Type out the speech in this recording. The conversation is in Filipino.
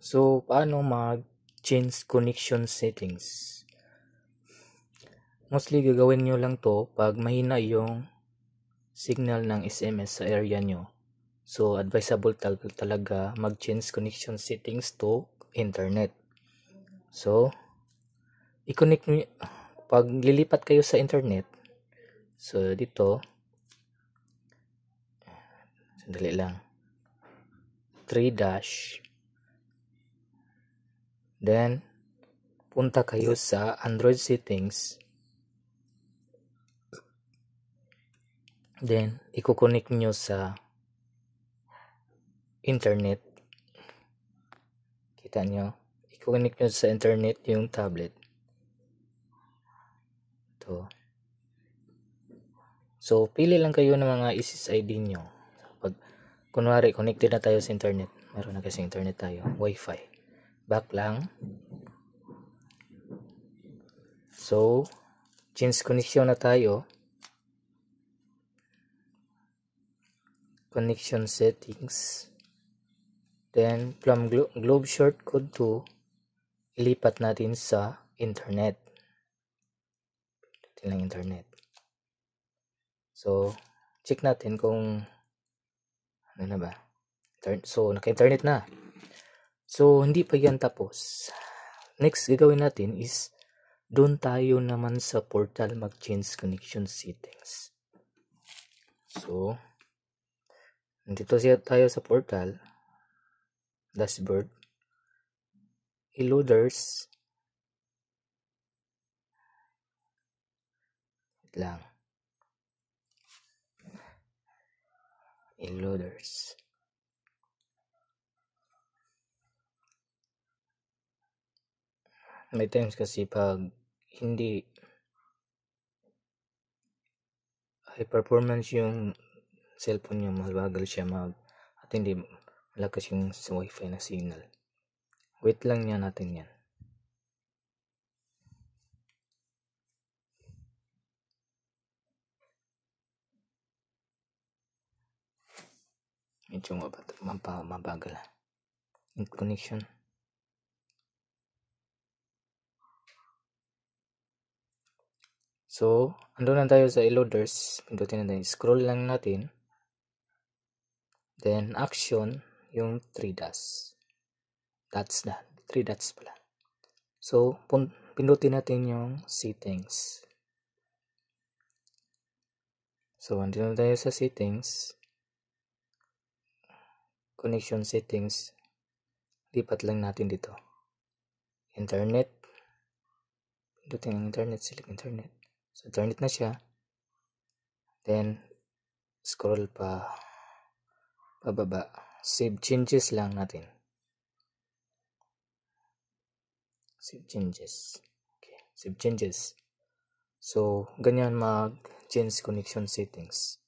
So, paano mag-change connection settings? Mostly gagawin nyo lang to pag mahina yung signal ng SMS sa area nyo. So, advisable talaga mag-change connection settings to internet. So, i-connect nyo, pag lilipat kayo sa internet, so dito, sandali lang, 3 dash, then, punta kayo sa Android settings, then, i-connect nyo sa internet. Kita nyo? I-connect nyo sa internet yung tablet. Ito. So, pili lang kayo ng mga SSID nyo. Pag, kunwari, connected na tayo sa internet. Meron na kasi internet tayo. Wi-Fi. Back lang. So, change connection na tayo. Connection settings. Then, from globe shortcode to ilipat natin sa internet. Ito lang internet. So, check natin kung ano na ba. So, naka-internet na. So, hindi pa yan tapos. Next, gagawin natin is doon tayo naman sa portal mag-change connection settings. So, nandito tayo sa portal. Dashboard. E-loaders. Wait lang. E-loaders. May times kasi pag hindi high performance yung cellphone nyo, mabagal siya at hindi malakas yung sa wifi na signal. Wait lang niya natin yan. Medyo mabagal yung connection. So, ando na tayo sa e-loaders. Pindutin natin. Scroll lang natin. Then, action, yung 3 dots. Dots na. 3 dots pala. So, pindutin natin yung settings. So, andito na tayo sa settings. Connection settings. Lipat lang natin dito. Internet. Pindutin ang internet. Select internet. So, internet na siya. Then, scroll pa pababa. Save changes lang natin. Save changes. Okay, save changes. So, ganyan mag-change connection settings.